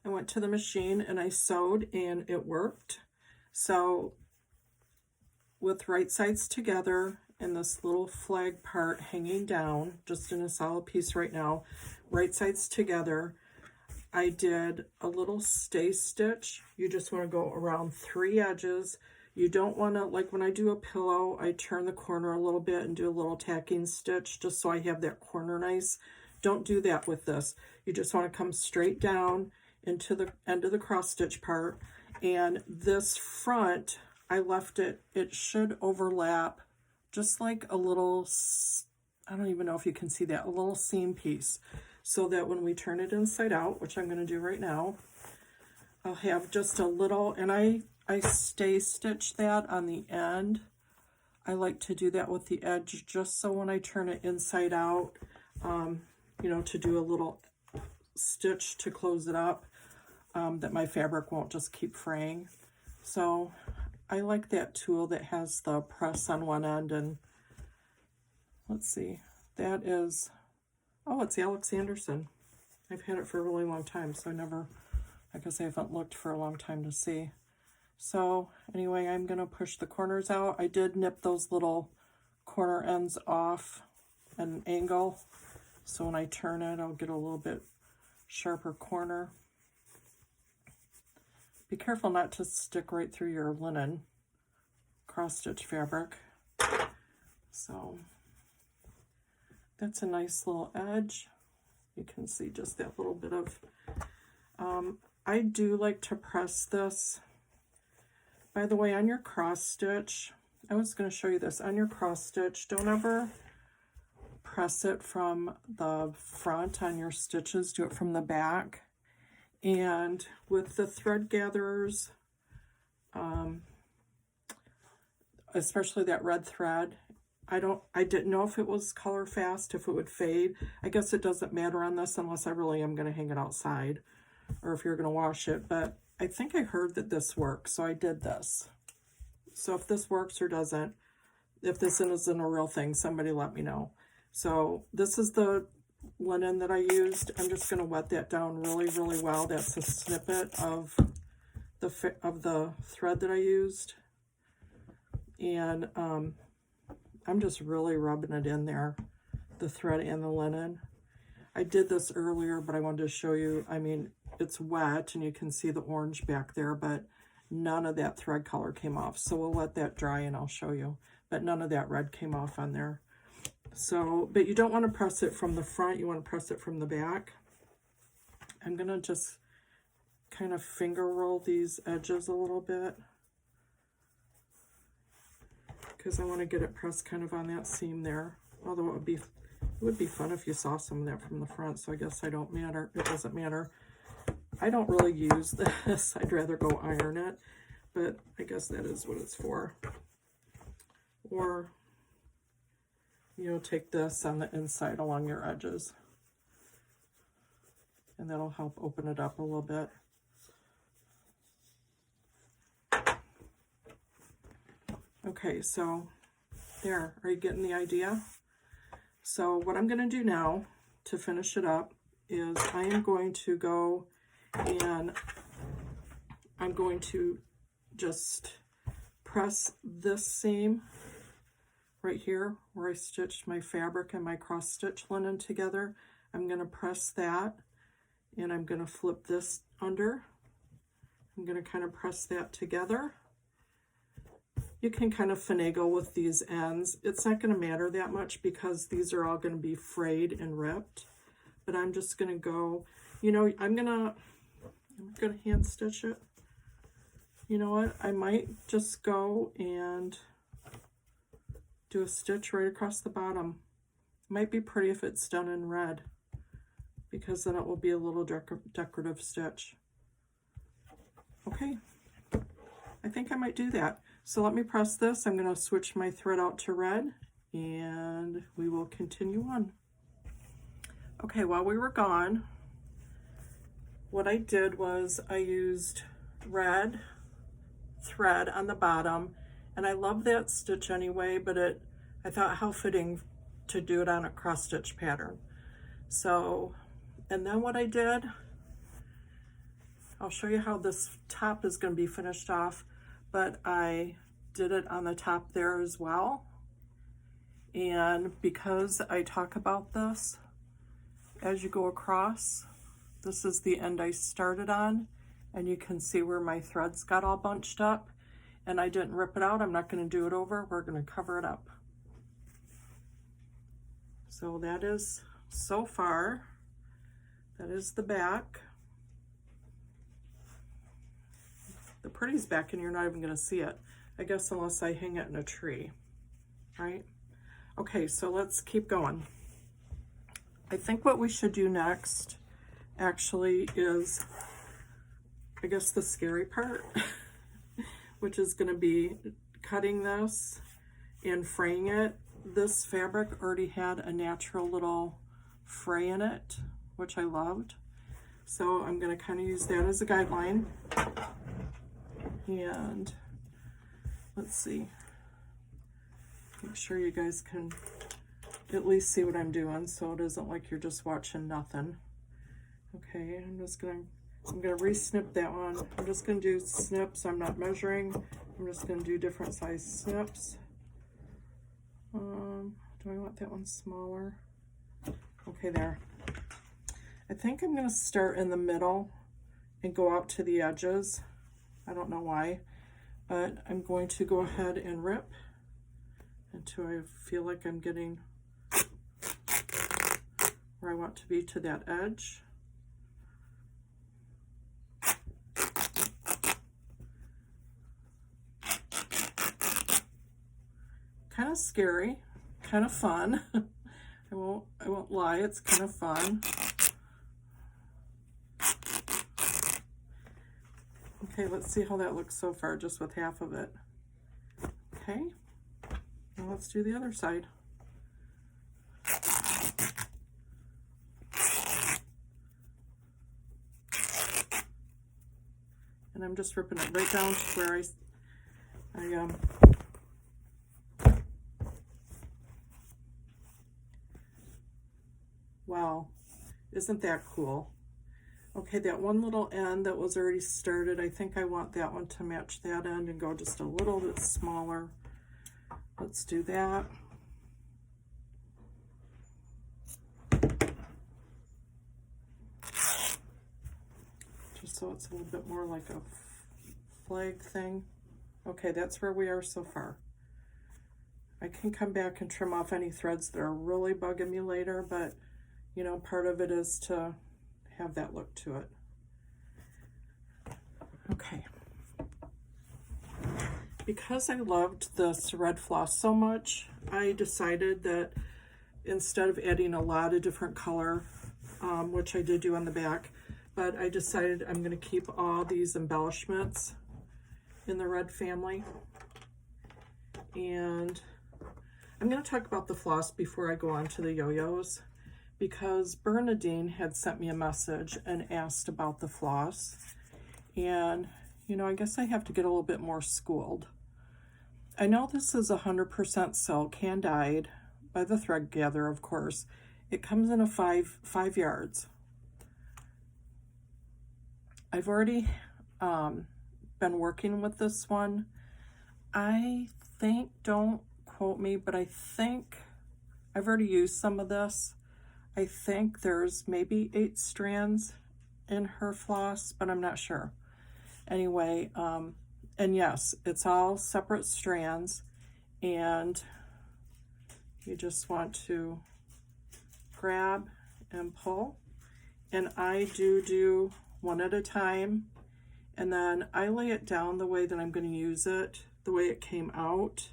I went to the machine and I sewed and it worked. So with right sides together and this little flag part hanging down, just in a solid piece right now, right sides together, I did a little stay stitch. You just want to go around 3 edges. You don't want to, like when I do a pillow, I turn the corner a little bit and do a little tacking stitch just so I have that corner nice. Don't do that with this. You just want to come straight down into the end of the cross stitch part. And this front, I left it, it should overlap just like a little, I don't even know if you can see that, a little seam piece, so that when we turn it inside out, which I'm going to do right now, I'll have just a little, and I stay stitch that on the end. I like to do that with the edge just so when I turn it inside out, you know, to do a little stitch to close it up, that my fabric won't just keep fraying. So I like that tool that has the press on one end, and let's see, that is, oh, it's Alex Anderson. I've had it for a really long time, so I guess I haven't looked for a long time to see. So anyway, I'm gonna push the corners out. I did nip those little corner ends off at an angle, so when I turn it, I'll get a little bit sharper corner. Be careful not to stick right through your linen cross-stitch fabric. So that's a nice little edge. You can see just that little bit of, I do like to press this. By the way, on your cross stitch, I was going to show you this, on your cross stitch, don't ever press it from the front on your stitches, do it from the back. And with the thread gatherers, especially that red thread, I didn't know if it was color fast, if it would fade. I guess it doesn't matter on this unless I really am going to hang it outside or if you're going to wash it, but I think I heard that this works, so I did this. So if this works or doesn't, if this isn't a real thing, somebody let me know. So this is the linen that I used. I'm just going to wet that down really, really well. That's a snippet of the thread that I used. And I'm just really rubbing it in there, the thread and the linen. I did this earlier, but I wanted to show you, I mean, it's wet and you can see the orange back there, but none of that thread color came off. So we'll let that dry and I'll show you. But none of that red came off on there. So, but you don't want to press it from the front, you want to press it from the back. I'm going to just kind of finger roll these edges a little bit, because I want to get it pressed kind of on that seam there. Although it would be fun if you saw some of that from the front, so I guess it doesn't matter. I don't really use this. I'd rather go iron it, but I guess that is what it's for. Or, you know, take this on the inside along your edges, and that'll help open it up a little bit. Okay, so there, are you getting the idea? So what I'm going to do now to finish it up is I am going to go and I'm going to just press this seam right here where I stitched my fabric and my cross stitch linen together. I'm going to press that and I'm going to flip this under. I'm going to kind of press that together. You can kind of finagle with these ends. It's not going to matter that much because these are all going to be frayed and ripped. But I'm just going to go, you know, I'm going to hand stitch it. You know what? I might just go and do a stitch right across the bottom. Might be pretty if it's done in red, because then it will be a little decorative stitch. Okay, I think I might do that. So let me press this. I'm going to switch my thread out to red and we will continue on. Okay, while we were gone, what I did was I used red thread on the bottom, and I love that stitch anyway, but I thought how fitting to do it on a cross stitch pattern. So, and then what I did I'll show you how this top is going to be finished off, but I did it on the top there as well. And because I talk about this as you go across, this is the end I started on, and you can see where my threads got all bunched up, and I didn't rip it out. I'm not going to do it over. We're going to cover it up. So that is, so far, that is the back. The pretty's back and you're not even going to see it, I guess, unless I hang it in a tree, right? Okay, so let's keep going. I think what we should do next actually is, I guess, the scary part, which is going to be cutting this and fraying it. This fabric already had a natural little fray in it, which I loved. So I'm going to kind of use that as a guideline. And let's see, make sure you guys can at least see what I'm doing, so it isn't like you're just watching nothing. Okay, I'm gonna re-snip that one. I'm just gonna do snips. I'm not measuring. I'm just gonna do different size snips. Do I want that one smaller? Okay, there. I think I'm gonna start in the middle and go out to the edges. I don't know why, but I'm going to go ahead and rip until I feel like I'm getting where I want to be to that edge. Kind of scary, kind of fun. I won't lie, it's kind of fun. Okay, let's see how that looks so far, just with half of it. Okay, now let's do the other side. And I'm just ripping it right down to where wow, isn't that cool? Okay, that one little end that was already started, I think I want that one to match that end and go just a little bit smaller. Let's do that. Just so it's a little bit more like a flag thing. Okay, that's where we are so far. I can come back and trim off any threads that are really bugging me later, but you know, part of it is to have that look to it. Okay. Because I loved this red floss so much, I decided that instead of adding a lot of different color, which I did do on the back, but I decided I'm going to keep all these embellishments in the red family. And I'm going to talk about the floss before I go on to the yo-yos, because Bernadine had sent me a message and asked about the floss. And, you know, I guess I have to get a little bit more schooled. I know this is 100% silk, hand dyed by the thread gatherer, of course. It comes in a 5 yards. I've already been working with this one. I think, don't quote me, but I think I've already used some of this. I think there's maybe 8 strands in her floss, but I'm not sure. Anyway, and yes, it's all separate strands, and you just want to grab and pull. And I do one at a time, and then I lay it down the way that I'm going to use it, the way it came out,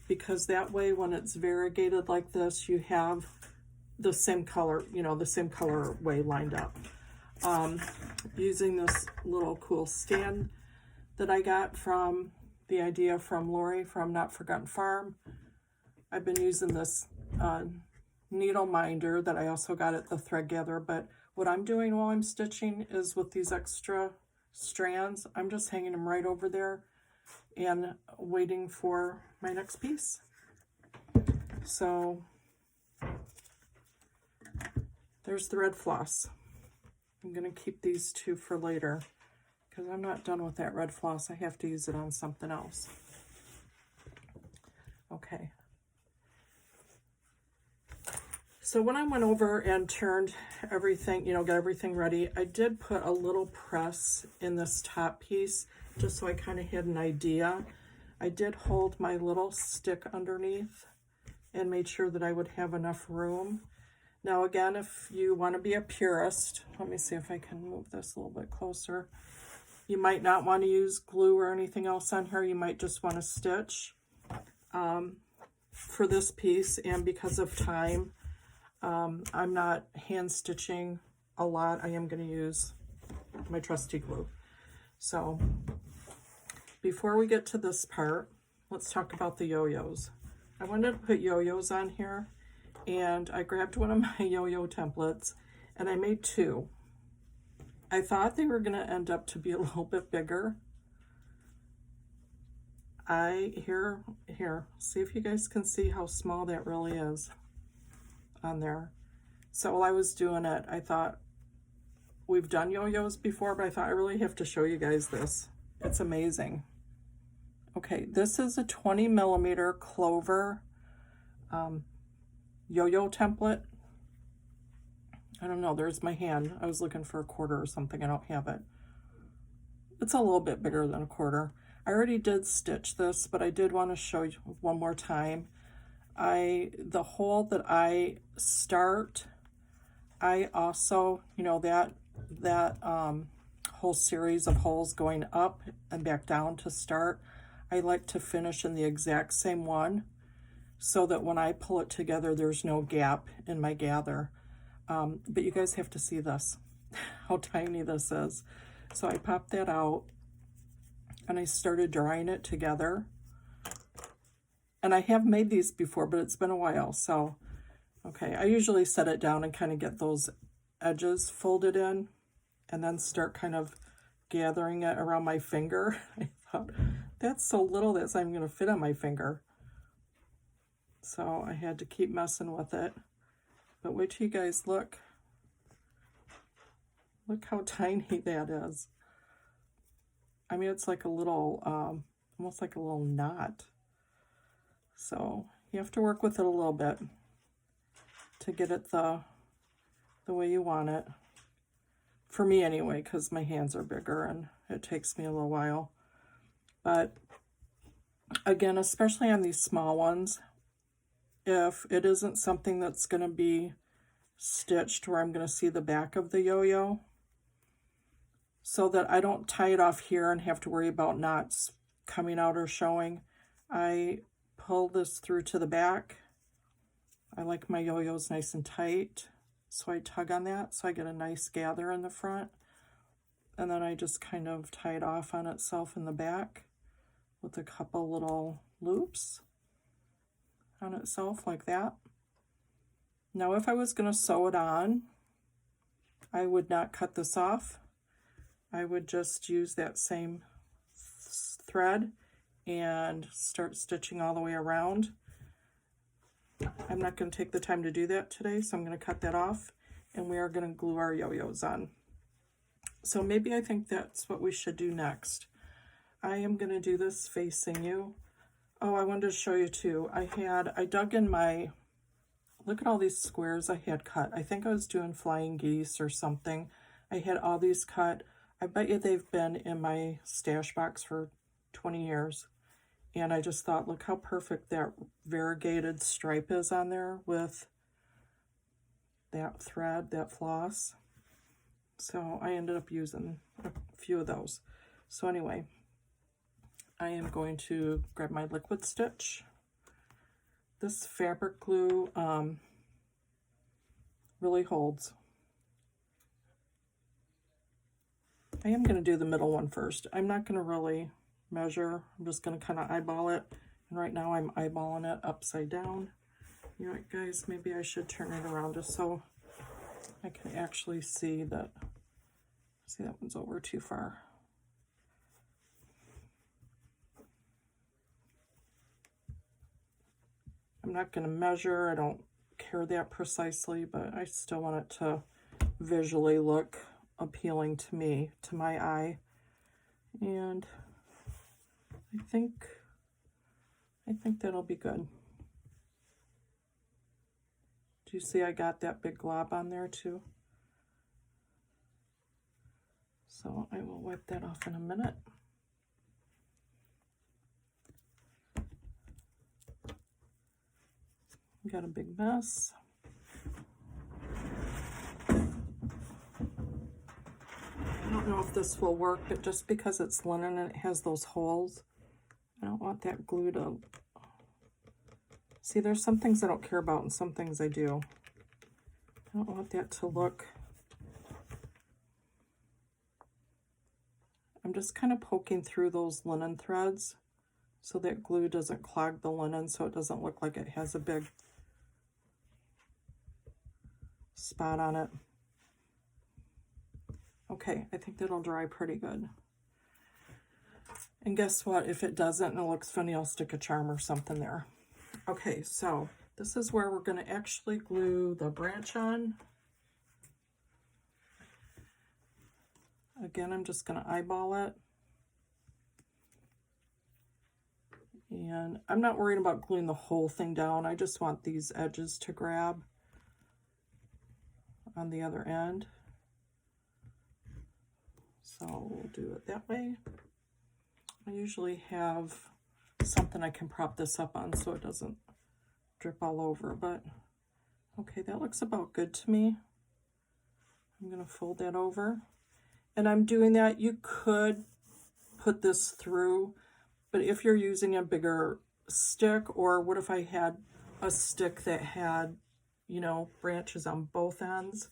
because that way when it's variegated like this, you have the same color, you know, the same color way lined up. Using this little cool stand that I got from the idea from Lori from Not Forgotten Farm. I've been using this needle minder that I also got at the thread gatherer, but what I'm doing while I'm stitching is with these extra strands, I'm just hanging them right over there and waiting for my next piece. So there's the red floss. I'm going to keep these two for later. because I'm not done with that red floss. I have to use it on something else. Okay. So when I went over and turned everything, got everything ready, I did put a little press in this top piece just so I kind of had an idea. I did hold my little stick underneath and made sure that I would have enough room. Now again, if you want to be a purist, let me see if I can move this a little bit closer. You might not want to use glue or anything else on here. You might just want to stitch. For this piece, and because of time, I'm not hand stitching a lot. I am going to use my trusty glue. So before we get to this part, let's talk about the yo-yos. I wanted to put yo-yos on here, and I grabbed one of my yo-yo templates and I made two. I thought they were going to end up to be a little bit bigger. Here, see if you guys can see how small that really is on there. So while I was doing it, I thought, we've done yo-yos before, but I thought I really have to show you guys this. It's amazing. Okay, this is a 20 millimeter clover yo-yo template. I don't know, there's my hand. I was looking for a quarter or something. I don't have it. It's a little bit bigger than a quarter. I already did stitch this, but I did want to show you one more time. The hole that I start, I also, that whole series of holes going up and back down to start, I like to finish in the exact same one so that when I pull it together, there's no gap in my gather. But you guys have to see this, how tiny this is. So I popped that out and I started drawing it together. And I have made these before, but it's been a while. So, okay, I usually set it down and kind of get those edges folded in and then start kind of gathering it around my finger. I thought, that's so little that's not even going to fit on my finger. So I had to keep messing with it. But wait till you guys look. Look how tiny that is. I mean, it's like a little, almost like a little knot. So you have to work with it a little bit to get it the way you want it. For me anyway, because my hands are bigger and it takes me a little while. But again, especially on these small ones, if it isn't something that's going to be stitched where I'm going to see the back of the yo-yo, so that I don't tie it off here and have to worry about knots coming out or showing, I pull this through to the back. I like my yo-yos nice and tight, so I tug on that so I get a nice gather in the front, and then I just kind of tie it off on itself in the back with a couple little loops on itself like that. Now if I was going to sew it on, I would not cut this off. I would just use that same thread and start stitching all the way around. I'm not going to take the time to do that today, so I'm going to cut that off, and we are going to glue our yo-yos on. So maybe I think that's what we should do next. I am going to do this facing you. Oh, I wanted to show you too. I dug in my, look at all these squares I had cut. I think I was doing flying geese or something. I had all these cut. I bet you they've been in my stash box for 20 years. And I just thought, look how perfect that variegated stripe is on there with that thread, that floss. So I ended up using a few of those. So anyway, I am going to grab my liquid stitch. This fabric glue really holds. I am going to do the middle one first. I'm not going to really measure. I'm just going to kind of eyeball it. And right now I'm eyeballing it upside down. You know what, guys, maybe I should turn it around just so I can actually see that. See, that one's over too far. I'm not going to measure. I don't care that precisely, but I still want it to visually look appealing to me, to my eye. And I think that'll be good. Do you see I got that big glob on there too? So I will wipe that off in a minute. Got a big mess. I don't know if this will work, but just because it's linen and it has those holes, I don't want that glue to... See, there's some things I don't care about and some things I do. I don't want that to look... I'm just kind of poking through those linen threads so that glue doesn't clog the linen, so it doesn't look like it has a big spot on it. Okay, I think that'll dry pretty good. And guess what? If it doesn't and it looks funny, I'll stick a charm or something there. Okay, so this is where we're going to actually glue the branch on. Again, I'm just going to eyeball it. And I'm not worried about gluing the whole thing down. I just want these edges to grab on the other end. So we'll do it that way. I usually have something I can prop this up on so it doesn't drip all over, but okay, that looks about good to me. I'm going to fold that over. And I'm doing that. You could put this through, but if you're using a bigger stick, or what if I had a stick that had, you know, branches on both ends,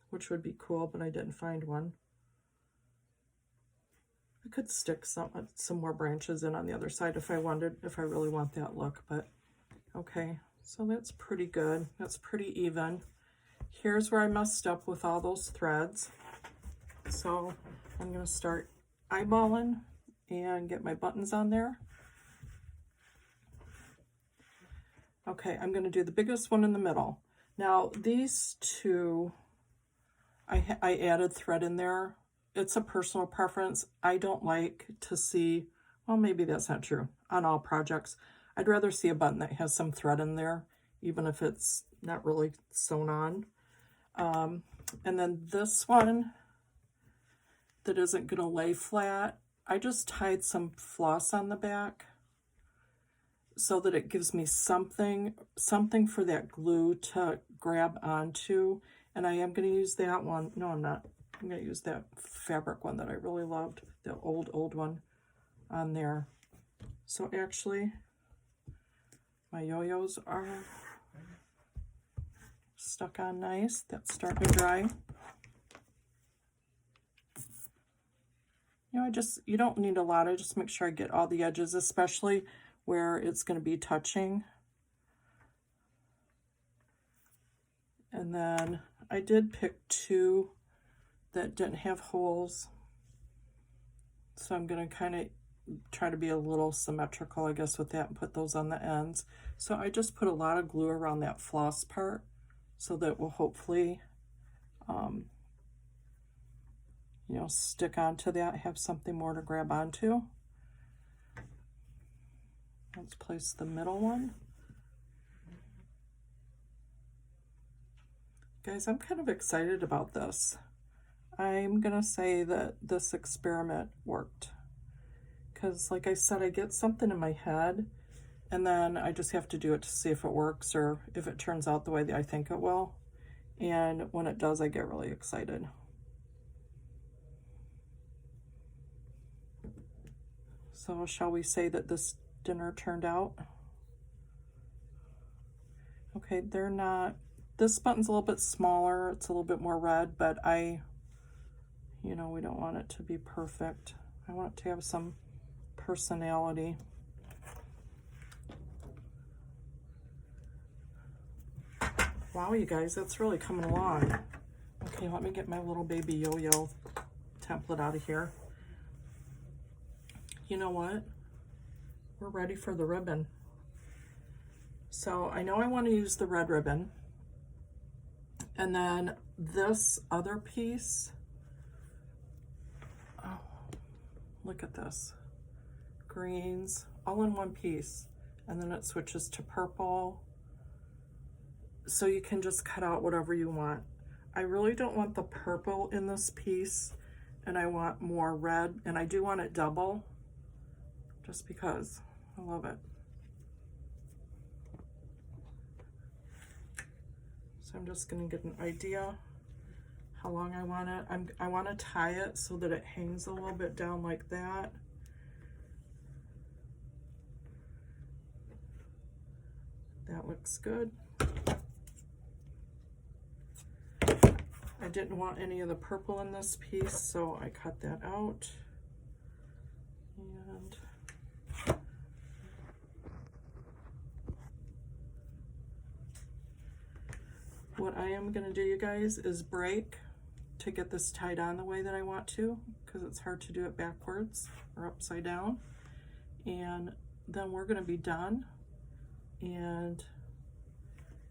which would be cool, but I didn't find one. I could stick some more branches in on the other side if I wanted, if I really want that look, but okay. So that's pretty good. That's pretty even. Here's where I messed up with all those threads. So I'm going to start eyeballing and get my buttons on there. Okay, I'm going to do the biggest one in the middle. Now these two, I added thread in there. It's a personal preference. I don't like to see, well, maybe that's not true on all projects. I'd rather see a button that has some thread in there, even if it's not really sewn on. And then this one that isn't going to lay flat, I just tied some floss on the back so that it gives me something for that glue to grab onto. And I am going to use that one. No, I'm not. I'm going to use that fabric one that I really loved, the old one on there. So actually, my yo-yos are stuck on nice. That's starting to dry. You know, you don't need a lot. I just make sure I get all the edges, especially where it's going to be touching. And then I did pick two that didn't have holes. So I'm going to kind of try to be a little symmetrical, I guess, with that and put those on the ends. So I just put a lot of glue around that floss part so that will hopefully, you know, stick onto that, have something more to grab onto. Let's place the middle one. Guys, I'm kind of excited about this. I'm gonna say that this experiment worked. Because like I said, I get something in my head and then I just have to do it to see if it works or if it turns out the way that I think it will. And when it does, I get really excited. So shall we say that this dinner turned out? Okay, they're not, this button's a little bit smaller, it's a little bit more red, but you know, we don't want it to be perfect. I want it to have some personality. Wow, you guys, that's really coming along. Okay, let me get my little baby yo-yo template out of here. You know what? We're ready for the ribbon. So I know I want to use the red ribbon. And then this other piece, oh, Look at this. Greens, all in one piece. And then it switches to purple. So you can just cut out whatever you want. I really don't want the purple in this piece, and I want more red, and I do want it double, just because I love it. So I'm just gonna get an idea how long I want it. I want to tie it so that it hangs a little bit down like that. That looks good. I didn't want any of the purple in this piece, so I cut that out. And what I am gonna do, you guys, is break to get this tied on the way that I want to, because it's hard to do it backwards or upside down. And then we're gonna be done, and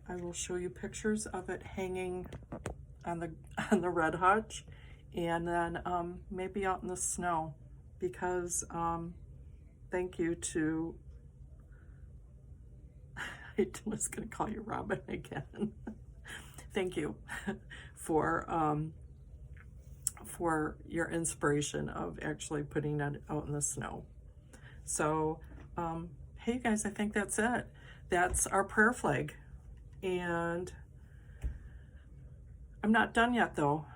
I will show you pictures of it hanging on the red hutch, and then maybe out in the snow, because thank you to I was gonna call you Robin again. Thank you for your inspiration of actually putting it out in the snow. So hey you guys, I think that's it. That's our prayer flag, and I'm not done yet though,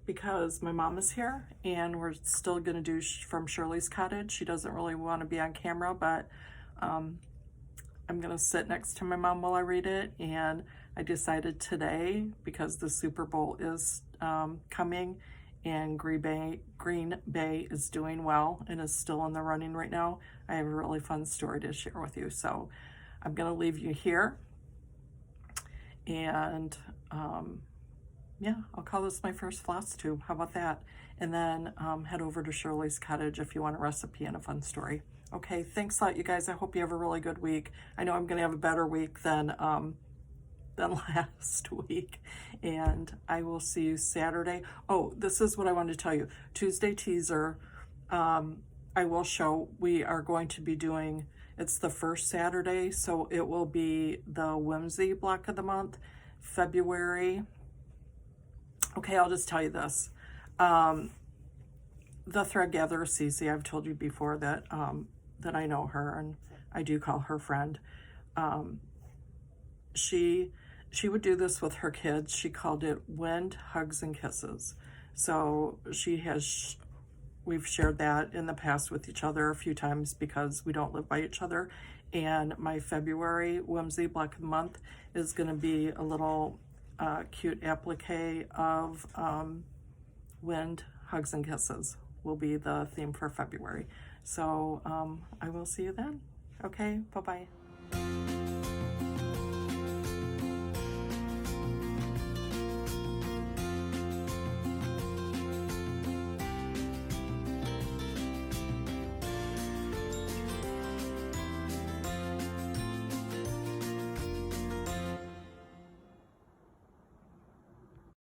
because my mom is here and we're still gonna do from Shirley's Cottage. She doesn't really want to be on camera, but I'm gonna sit next to my mom while I read it. And I decided today, because the Super Bowl is coming and Green Bay is doing well and is still in the running right now, I have a really fun story to share with you. So I'm gonna leave you here, and yeah, I'll call this my first floss tube. How about that? And then head over to Shirley's Cottage if you want a recipe and a fun story. Okay, thanks a lot, you guys. I hope you have a really good week. I know I'm gonna have a better week than last week, and I will see you Saturday. Oh, this is what I wanted to tell you. Tuesday teaser, I will show, we are going to be doing, it's the first Saturday, so it will be the whimsy block of the month, February. Okay, I'll just tell you this. The thread gatherer Cece, I've told you before that that I know her, and I do call her friend. She would do this with her kids. She called it Wind, Hugs, and Kisses. So we've shared that in the past with each other a few times because we don't live by each other. And my February whimsy block of the month is going to be a little cute applique of Wind, Hugs, and Kisses will be the theme for February. So I will see you then. Okay, bye-bye.